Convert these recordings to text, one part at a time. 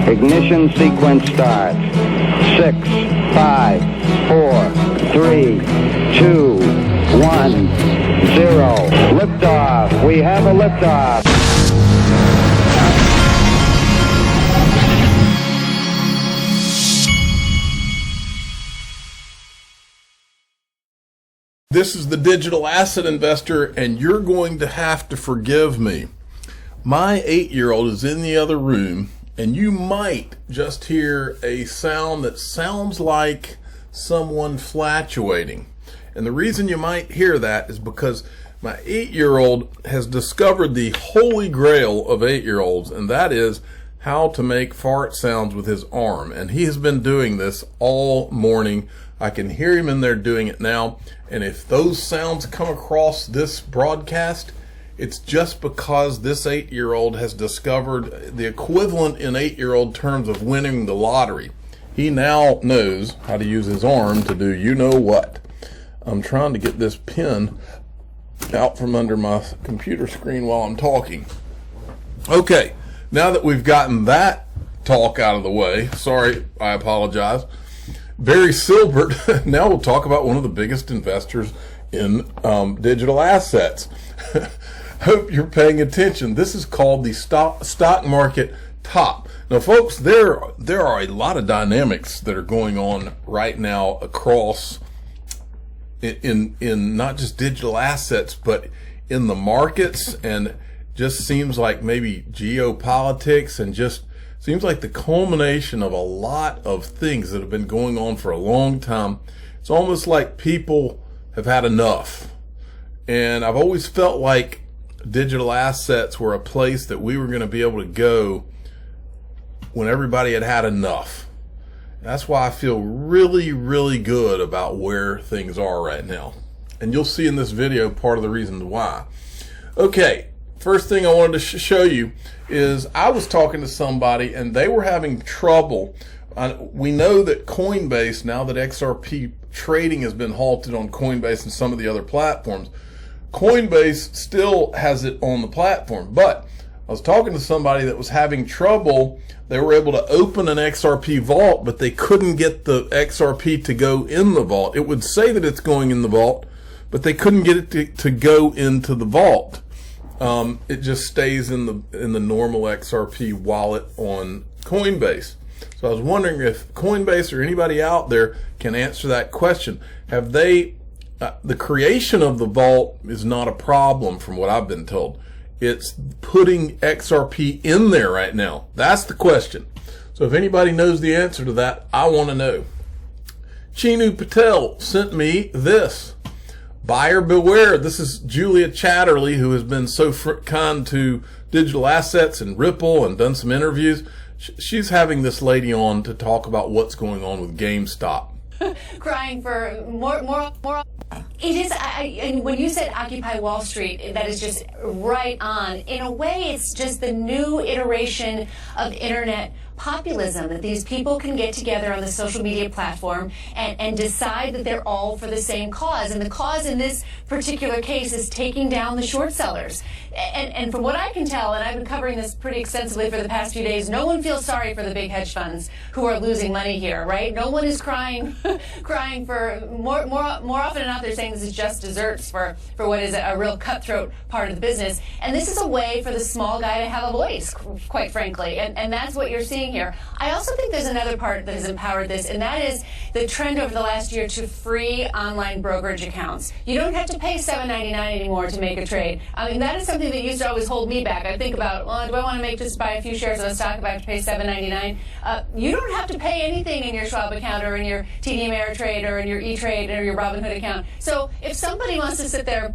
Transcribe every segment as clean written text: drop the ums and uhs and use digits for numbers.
Ignition sequence starts. 6, 5, 4, 3, 2, 1, 0. Liftoff. We have a liftoff. This is the digital asset investor, and you're going to have to forgive me. My 8-year-old is in the other room, and you might just hear a sound that sounds like someone flatulating. And the reason you might hear that is because my 8-year-old has discovered the holy grail of 8-year-olds, and that is how to make fart sounds with his arm. And he has been doing this all morning. I can hear him in there doing it now. And if those sounds come across this broadcast, it's just because this 8-year-old has discovered the equivalent in 8-year-old terms of winning the lottery. He now knows how to use his arm to do you know what. I'm trying to get this pen out from under my computer screen while I'm talking. Okay, now that we've gotten that talk out of the way, sorry, I apologize. Barry Silbert, now we'll talk about one of the biggest investors in digital assets. Hope you're paying attention. This is called the stock market top. Now, folks, there are a lot of dynamics that are going on right now across in not just digital assets, but in the markets, and just seems like maybe geopolitics, and just seems like the culmination of a lot of things that have been going on for a long time. It's almost like people have had enough. And I've always felt like digital assets were a place that we were going to be able to go when everybody had had enough. That's why I feel really, really good about where things are right now. And you'll see in this video part of the reason why. Okay, first thing I wanted to show you is I was talking to somebody and they were having trouble. We know that Coinbase, now that XRP trading has been halted on Coinbase and some of the other platforms, Coinbase still has it on the platform. But I was talking to somebody that was having trouble. They were able to open an XRP vault, but they couldn't get the XRP to go in the vault. It would say that it's going in the vault, but they couldn't get it to go into the vault. It just stays in the normal XRP wallet on Coinbase. So I was wondering if Coinbase or anybody out there can answer that question. Have they, the creation of the vault is not a problem from what I've been told. It's putting XRP in there right now. That's the question. So if anybody knows the answer to that, I want to know. Chinu Patel sent me this. Buyer beware. This is Julia Chatterley, who has been so kind to digital assets and Ripple and done some interviews. She's having this lady on to talk about what's going on with GameStop. Crying for more. It is, and when you said Occupy Wall Street, that is just right on. In a way, it's just the new iteration of internet populism, that these people can get together on the social media platform and decide that they're all for the same cause. And the cause in this particular case is taking down the short sellers. And from what I can tell, and I've been covering this pretty extensively for the past few days, no one feels sorry for the big hedge funds who are losing money here, right? No one is crying for more often than not. They're saying this is just desserts for what is a real cutthroat part of the business. And this is a way for the small guy to have a voice, quite frankly. And that's what you're seeing here. I also think there's another part that has empowered this, and that is the trend over the last year to free online brokerage accounts. You don't have to pay $7.99 anymore to make a trade. I mean, that is something that used to always hold me back. I think about, well, do I want to just buy a few shares of a stock if I have to pay $7.99? You don't have to pay anything in your Schwab account or in your TD Ameritrade or in your E-Trade or your Robinhood account. So if somebody wants to sit there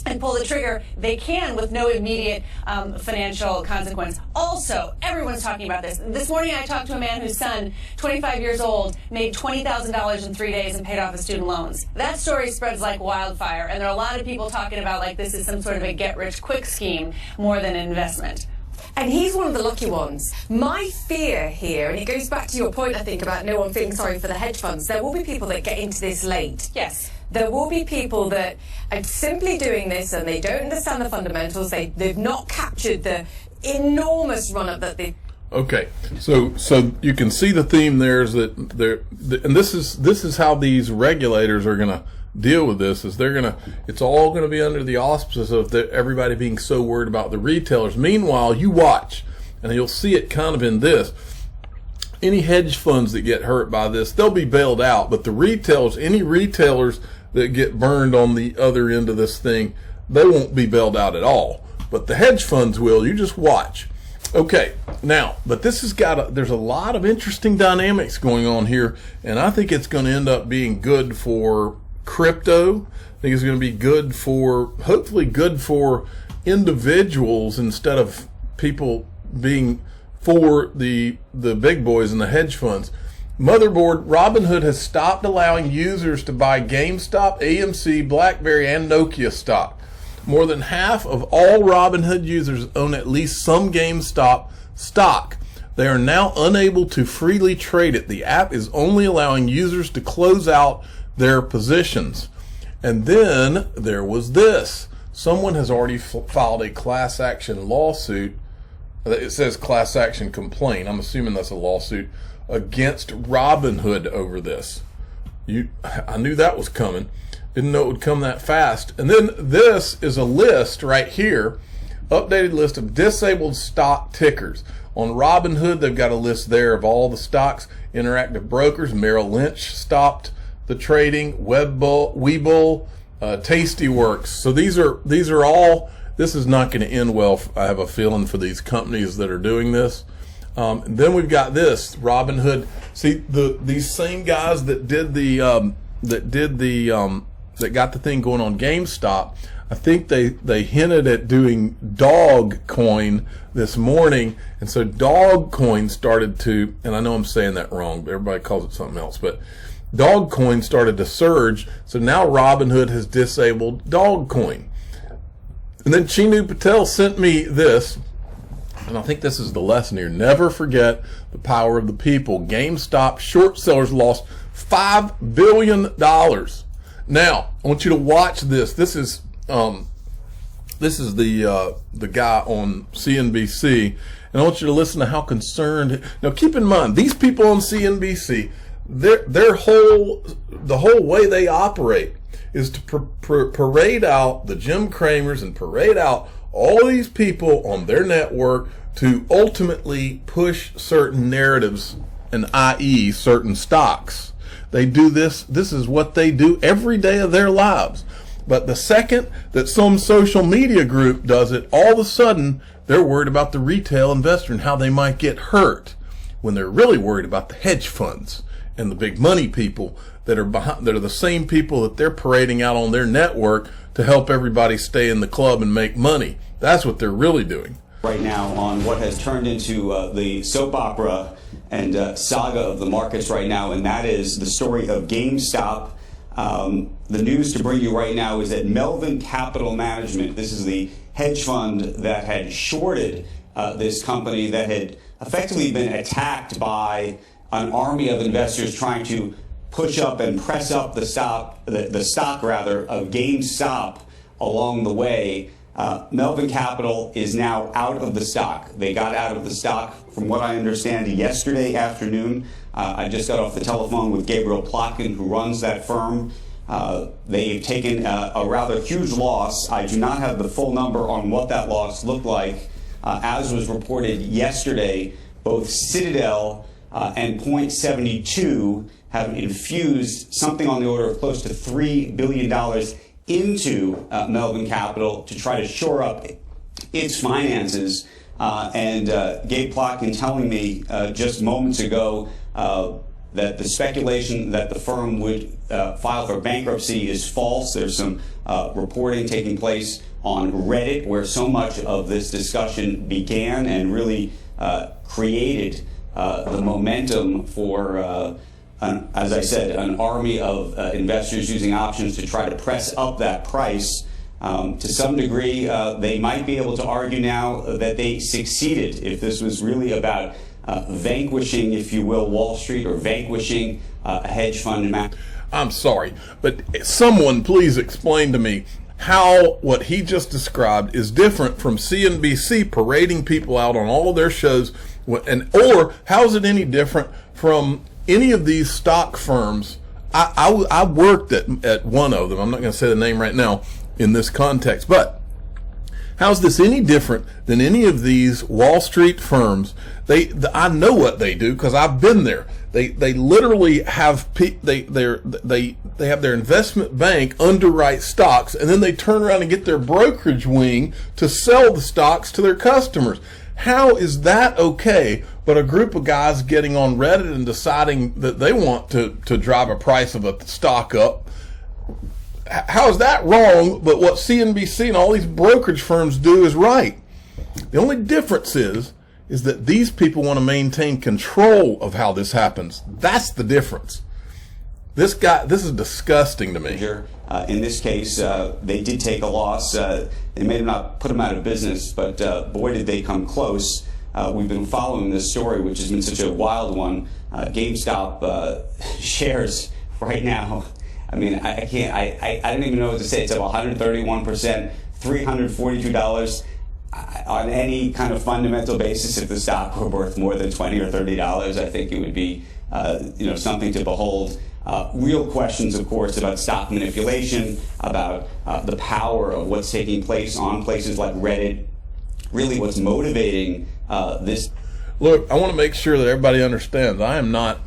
and pull the trigger, they can with no immediate financial consequence. Also, everyone's talking about this. This morning I talked to a man whose son, 25 years old, made $20,000 in 3 days and paid off his student loans. That story spreads like wildfire, and there are a lot of people talking about like this is some sort of a get-rich-quick scheme more than an investment. And he's one of the lucky ones. My fear here, and it goes back to your point, I think, about no one feeling sorry for the hedge funds. There will be people that get into this late. Yes. There will be people that are simply doing this and they don't understand the fundamentals. They've not captured the enormous run-up that Okay, so you can see the theme there is that and this is how these regulators are going to deal with this. Is it's all going to be under the auspices of everybody being so worried about the retailers. Meanwhile, you watch, and you'll see it kind of in this. Any hedge funds that get hurt by this, they'll be bailed out. But the retailers, any retailers that get burned on the other end of this thing, they won't be bailed out at all. But the hedge funds will. You just watch. Okay, now, but this has there's a lot of interesting dynamics going on here, and I think it's going to end up being good for crypto. I think it's going to be good for, hopefully good for individuals instead of people being for the big boys and the hedge funds. Motherboard, Robinhood has stopped allowing users to buy GameStop, AMC, BlackBerry, and Nokia stock. More than half of all Robinhood users own at least some GameStop stock. They are now unable to freely trade it. The app is only allowing users to close out their positions. And then there was this. Someone has already filed a class action lawsuit. It says class action complaint. I'm assuming that's a lawsuit against Robinhood over this. I knew that was coming. Didn't know it would come that fast. And then this is a list right here, updated list of disabled stock tickers. On Robinhood, they've got a list there of all the stocks. Interactive Brokers, Merrill Lynch stopped the trading. Webull, Tastyworks. So these are all. This is not going to end well. I have a feeling for these companies that are doing this. And then we've got this Robinhood. See these same guys that got the thing going on GameStop. I think they hinted at doing Dogcoin this morning, and so Dogcoin started to, and I know I'm saying that wrong, but everybody calls it something else, but Dogcoin started to surge. So now Robinhood has disabled Dogcoin. And then Chinu Patel sent me this, and I think this is the lesson here. Never forget the power of the people. GameStop short sellers lost $5 billion. Now, I want you to watch this. This is the guy on CNBC, and I want you to listen to how concerned. Now, keep in mind, these people on CNBC, the whole way they operate is to parade out the Jim Cramers and parade out all these people on their network to ultimately push certain narratives, and i.e. certain stocks. They do this. This is what they do every day of their lives. But the second that some social media group does it, all of a sudden they're worried about the retail investor and how they might get hurt, when they're really worried about the hedge funds and the big money people that are behind, that are the same people that they're parading out on their network to help everybody stay in the club and make money. That's what they're really doing. Right now on what has turned into the soap opera and saga of the markets right now, and that is the story of GameStop. The news to bring you right now is that Melvin Capital Management, this is the hedge fund that had shorted this company, that had effectively been attacked by an army of investors trying to push up and press up the stock of GameStop along the way. Melvin Capital is now out of the stock. They got out of the stock, from what I understand, yesterday afternoon. I just got off the telephone with Gabriel Plotkin, who runs that firm. They've taken a rather huge loss. I do not have the full number on what that loss looked like. As was reported yesterday, both Citadel and Point72 have infused something on the order of close to $3 billion into Melvin Capital to try to shore up its finances. And Gabe Plotkin telling me just moments ago that the speculation that the firm would file for bankruptcy is false. There's some reporting taking place on Reddit, where so much of this discussion began and really created the momentum for, as I said, an army of investors using options to try to press up that price. To some degree, they might be able to argue now that they succeeded. If this was really about vanquishing, if you will, Wall Street, or vanquishing a hedge fund. I'm sorry, but someone please explain to me how what he just described is different from CNBC parading people out on all of their shows Or how is it any different from any of these stock firms? I worked at one of them. I'm not going to say the name right now in this context, but how's this any different than any of these Wall Street firms? I know what they do because I've been there. They literally have they have their investment bank underwrite stocks, and then they turn around and get their brokerage wing to sell the stocks to their customers. How is that okay? But a group of guys getting on Reddit and deciding that they want to drive a price of a stock up. How is that wrong? But what CNBC and all these brokerage firms do is right. The only difference is that these people want to maintain control of how this happens. That's the difference. This is disgusting to me. In this case, they did take a loss. They may have not put them out of business, but boy, did they come close. We've been following this story, which has been such a wild one. GameStop shares right now, I mean, I can't, I don't even know what to say. It's up 131%, $342. On any kind of fundamental basis, if the stock were worth more than $20 or $30, I think it would be something to behold. Real questions, of course, about stock manipulation, about the power of what's taking place on places like Reddit, really what's motivating this. Look, I want to make sure that everybody understands. I'm not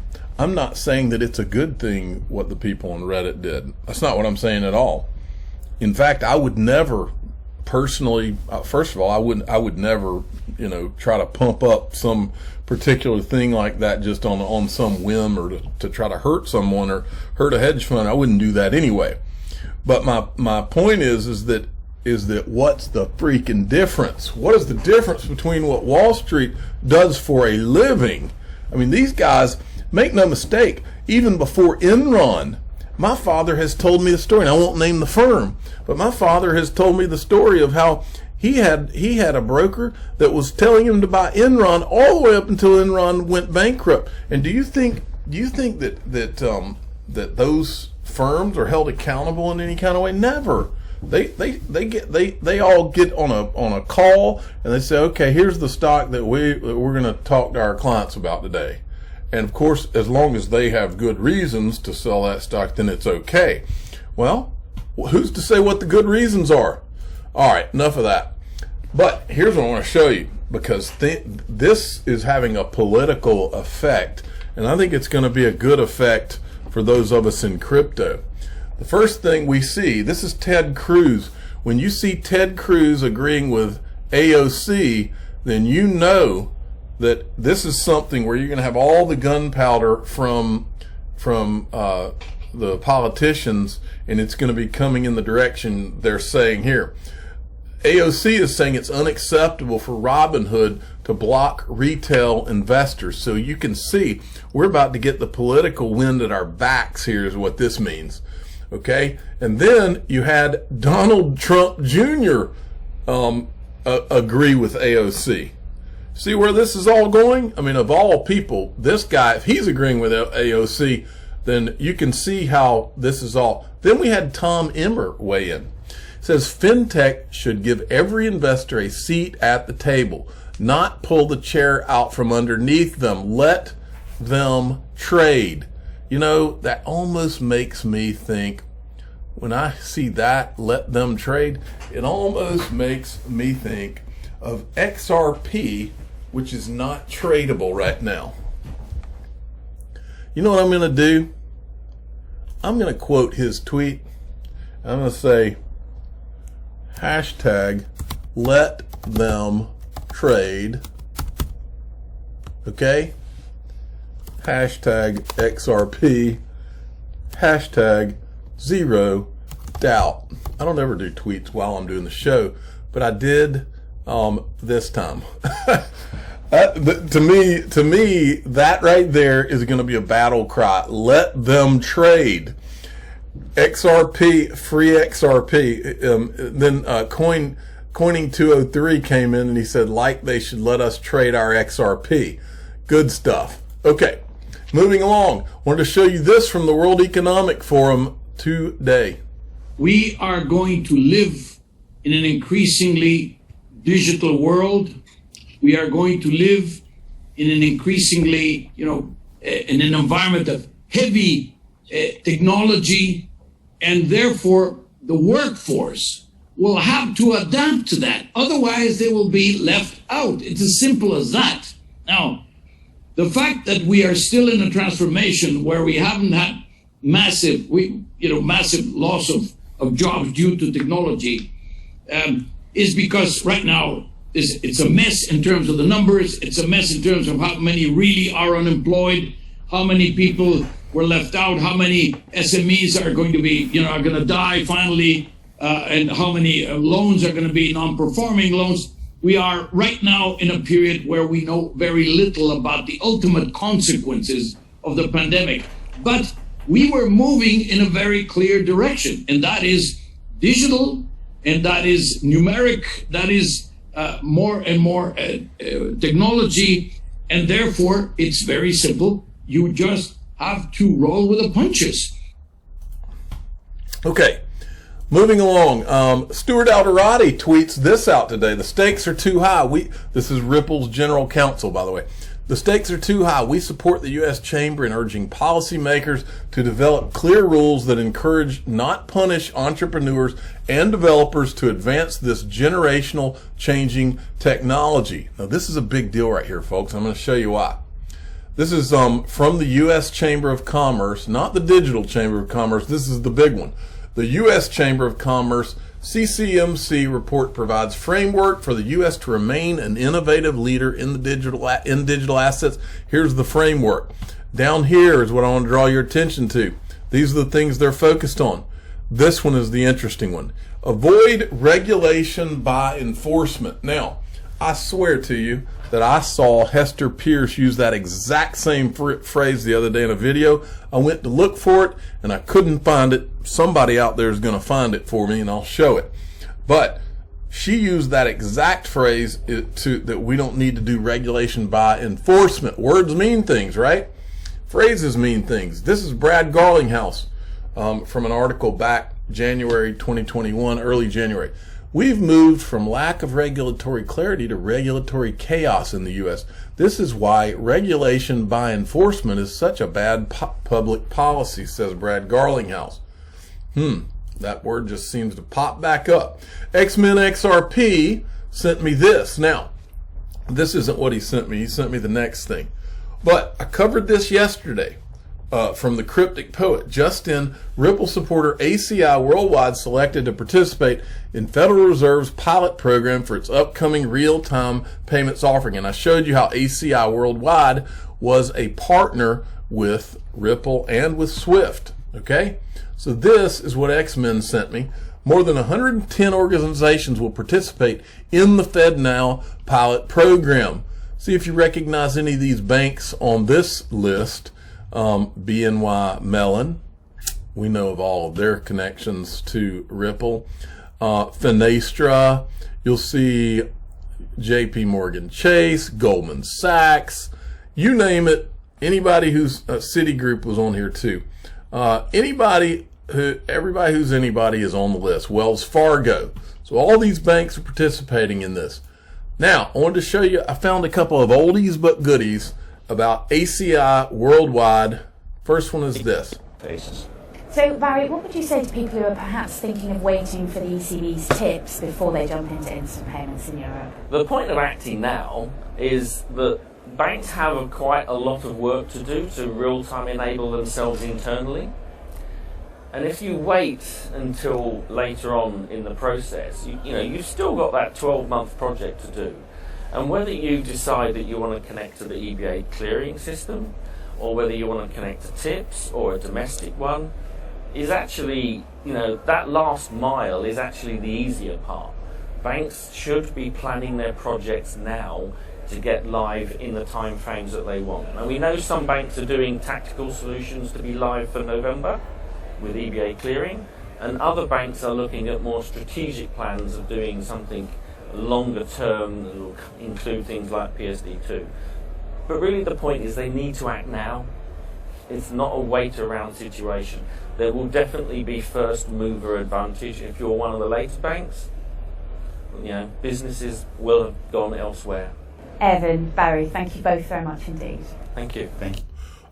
saying that it's a good thing what the people on Reddit did. That's not what I'm saying at all. In fact, I would never personally, first of all, I would never, try to pump up some particular thing like that just on some whim or to try to hurt someone or hurt a hedge fund. I wouldn't do that anyway. But my point is that what's the freaking difference? What is the difference between what Wall Street does for a living? I mean, these guys, make no mistake, even before Enron, my father has told me the story, and I won't name the firm, but my father has told me the story of how he had a broker that was telling him to buy Enron all the way up until Enron went bankrupt. And do you think that those firms are held accountable in any kind of way? Never. They all get on a call and they say, okay, here's the stock that we're going to talk to our clients about today. And of course, as long as they have good reasons to sell that stock, then it's okay. Well, who's to say what the good reasons are? All right, enough of that. But here's what I want to show you, because this is having a political effect, and I think it's going to be a good effect for those of us in crypto. The first thing we see, this is Ted Cruz. When you see Ted Cruz agreeing with AOC, then you know that this is something where you're going to have all the gunpowder from the politicians, and it's going to be coming in the direction they're saying here. AOC is saying it's unacceptable for Robinhood to block retail investors. So you can see we're about to get the political wind at our backs here is what this means. Okay? And then you had Donald Trump Jr. Agree with AOC. See where this is all going? I mean, of all people, this guy, if he's agreeing with AOC, then you can see how this is all. Then we had Tom Emmer weigh in. It says fintech should give every investor a seat at the table, not pull the chair out from underneath them. Let them trade. You know, that almost makes me think, when I see that, let them trade, it almost makes me think of XRP, which is not tradable right now. You know what I'm going to do? I'm going to quote his tweet. I'm going to say, hashtag let them trade. Okay? Hashtag XRP. Hashtag zero doubt. I don't ever do tweets while I'm doing the show, but I did this time. To me, that right there is going to be a battle cry. Let them trade. XRP, free XRP. Then Coining 203 came in and he said, like they should let us trade our XRP. Good stuff. Okay, moving along. Wanted to show you this from the World Economic Forum today. We are going to live in an increasingly digital world. We are going to live in an increasingly, in an environment of heavy technology, and therefore the workforce will have to adapt to that. Otherwise, they will be left out. It's as simple as that. Now, the fact that we are still in a transformation where we haven't had massive loss of jobs due to technology is because right now it's a mess in terms of the numbers. It's a mess in terms of how many really are unemployed, how many people were left out, how many SMEs are going to be, are going to die finally, and how many loans are going to be non-performing loans. We are right now in a period where we know very little about the ultimate consequences of the pandemic. But we were moving in a very clear direction, and that is digital, and that is numeric, that is more and more technology, and therefore it's very simple. You just have to roll with the punches. Okay, moving along. Stuart Alderati tweets this out today. The stakes are too high. This is Ripple's general counsel, by the way. The stakes are too high. We support the U.S. Chamber in urging policymakers to develop clear rules that encourage, not punish, entrepreneurs and developers to advance this generational changing technology. Now, this is a big deal right here, folks. I'm going to show you why. This is from the U.S. Chamber of Commerce, not the Digital Chamber of Commerce. This is the big one. The U.S. Chamber of Commerce CCMC report provides framework for the U.S. to remain an innovative leader in the digital assets. Here's the framework. Down here is what I want to draw your attention to. These are the things they're focused on. This one is the interesting one. Avoid regulation by enforcement. Now, I swear to you that I saw Hester Pierce use that exact same phrase the other day in a video. I went to look for it and I couldn't find it. Somebody out there is going to find it for me and I'll show it. But she used that exact phrase that we don't need to do regulation by enforcement. Words mean things, right? Phrases mean things. This is Brad Garlinghouse from an article back January 2021, early January. We've moved from lack of regulatory clarity to regulatory chaos in the U.S. This is why regulation by enforcement is such a bad public policy, says Brad Garlinghouse. That word just seems to pop back up. X-Men XRP sent me this. Now, this isn't what he sent me. He sent me the next thing. But I covered this yesterday. From the Cryptic Poet. Just in, Ripple supporter ACI Worldwide selected to participate in Federal Reserve's pilot program for its upcoming real-time payments offering. And I showed you how ACI Worldwide was a partner with Ripple and with Swift. Okay? So this is what X-Men sent me. More than 110 organizations will participate in the FedNow pilot program. See if you recognize any of these banks on this list. BNY Mellon, we know of all of their connections to Ripple. Finastra, you'll see JP Morgan Chase, Goldman Sachs, you name it. Anybody who's Citigroup was on here too. Everybody who's anybody is on the list. Wells Fargo. So all these banks are participating in this. Now, I wanted to show you, I found a couple of oldies but goodies about ACI Worldwide. First one is this. So, Barry, what would you say to people who are perhaps thinking of waiting for the ECB's tips before they jump into instant payments in Europe? The point of acting now is that banks have quite a lot of work to do to real-time enable themselves internally. And if you wait until later on in the process, you've still got that 12-month project to do. And whether you decide that you want to connect to the EBA clearing system, or whether you want to connect to TIPS or a domestic one, is actually, that last mile is actually the easier part. Banks should be planning their projects now to get live in the time frames that they want. And we know some banks are doing tactical solutions to be live for November with EBA clearing, and other banks are looking at more strategic plans of doing something longer term that will include things like PSD2. But really the point is they need to act now. It's not a wait around situation. There will definitely be first mover advantage. If you're one of the later banks, businesses will have gone elsewhere. Evan, Barry, thank you both very much indeed. Thank you. Thank you.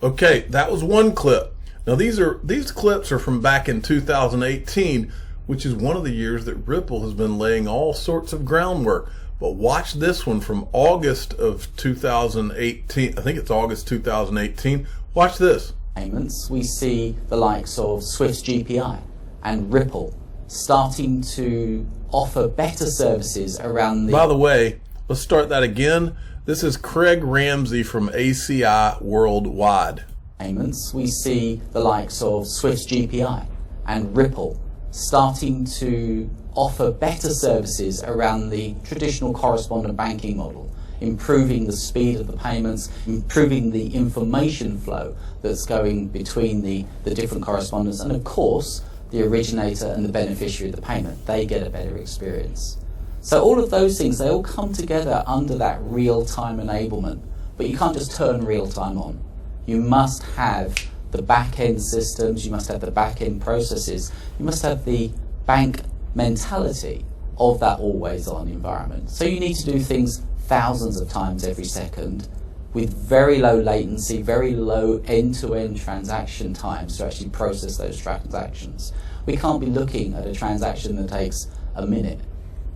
Okay, that was one clip. Now these clips are from back in 2018, which is one of the years that Ripple has been laying all sorts of groundwork. But watch this one from August of 2018. I think it's August 2018. Watch this. Payments, we see the likes of Swift GPI and Ripple starting to offer better services around the... By the way, let's start that again. This is Craig Ramsey from ACI Worldwide. Payments, we see the likes of Swift GPI and Ripple starting to offer better services around the traditional correspondent banking model, improving the speed of the payments, improving the information flow that's going between the different correspondents, and of course the originator and the beneficiary of the payment. They get a better experience. So all of those things, they all come together under that real-time enablement. But you can't just turn real-time on. You must have the back-end systems, you must have the back-end processes, you must have the bank mentality of that always-on environment. So you need to do things thousands of times every second with very low latency, very low end-to-end transaction times to actually process those transactions. We can't be looking at a transaction that takes a minute,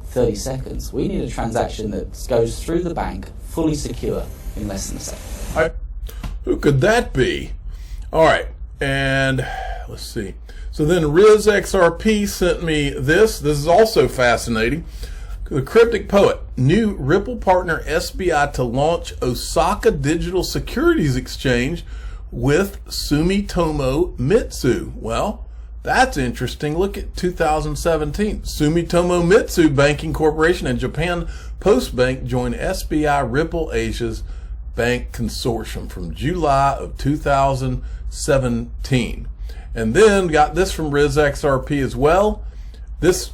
30 seconds. We need a transaction that goes through the bank, fully secure, in less than a second. Who could that be? All right, and let's see. So then Riz XRP sent me this. This is also fascinating. The Cryptic Poet, new Ripple partner SBI to launch Osaka Digital Securities Exchange with Sumitomo Mitsui. Well, that's interesting. Look at 2017. Sumitomo Mitsui Banking Corporation and Japan Post Bank joined SBI Ripple Asia's Bank Consortium from July of 2017. And then got this from Riz XRP as well. This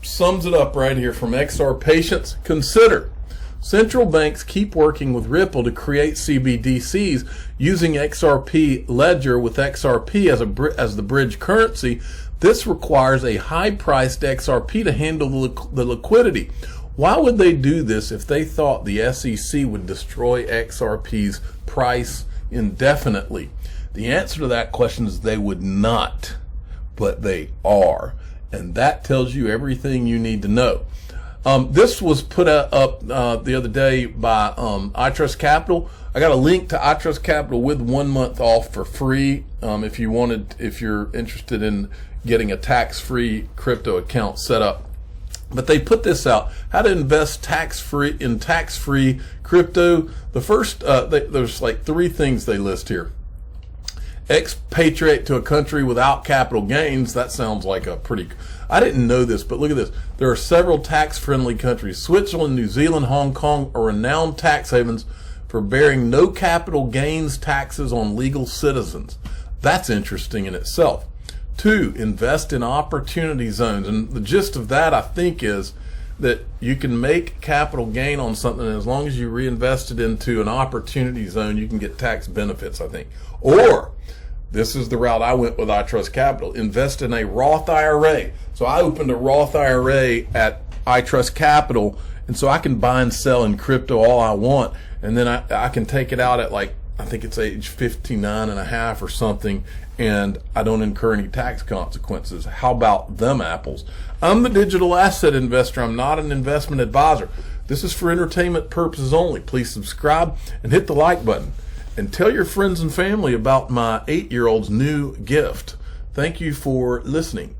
sums it up right here from XR Patience. Consider central banks keep working with Ripple to create CBDCs using XRP Ledger with XRP as the bridge currency. This requires a high-priced XRP to handle the liquidity. Why would they do this if they thought the SEC would destroy XRP's price indefinitely? The answer to that question is they would not, but they are. And that tells you everything you need to know. This was put up the other day by iTrustCapital. I got a link to iTrustCapital with 1 month off for free if you're interested in getting a tax-free crypto account set up. But they put this out: how to invest tax-free crypto. The first there's like 3 things they list here. Expatriate to a country without capital gains. That sounds like a pretty... I didn't know this, but look at this. There are several tax-friendly countries. Switzerland, New Zealand, Hong Kong are renowned tax havens for bearing no capital gains taxes on legal citizens. That's interesting in itself. 2, invest in opportunity zones. And the gist of that, I think, is that you can make capital gain on something, and as long as you reinvest it into an opportunity zone, you can get tax benefits, I think. Or, this is the route I went with iTrustCapital, invest in a Roth IRA. So I opened a Roth IRA at iTrustCapital, and so I can buy and sell in crypto all I want, and then I can take it out at, like, I think it's age 59 and a half or something, and I don't incur any tax consequences. How about them apples? I'm the digital asset investor. I'm not an investment advisor. This is for entertainment purposes only. Please subscribe and hit the like button. And tell your friends and family about my 8-year-old's new gift. Thank you for listening.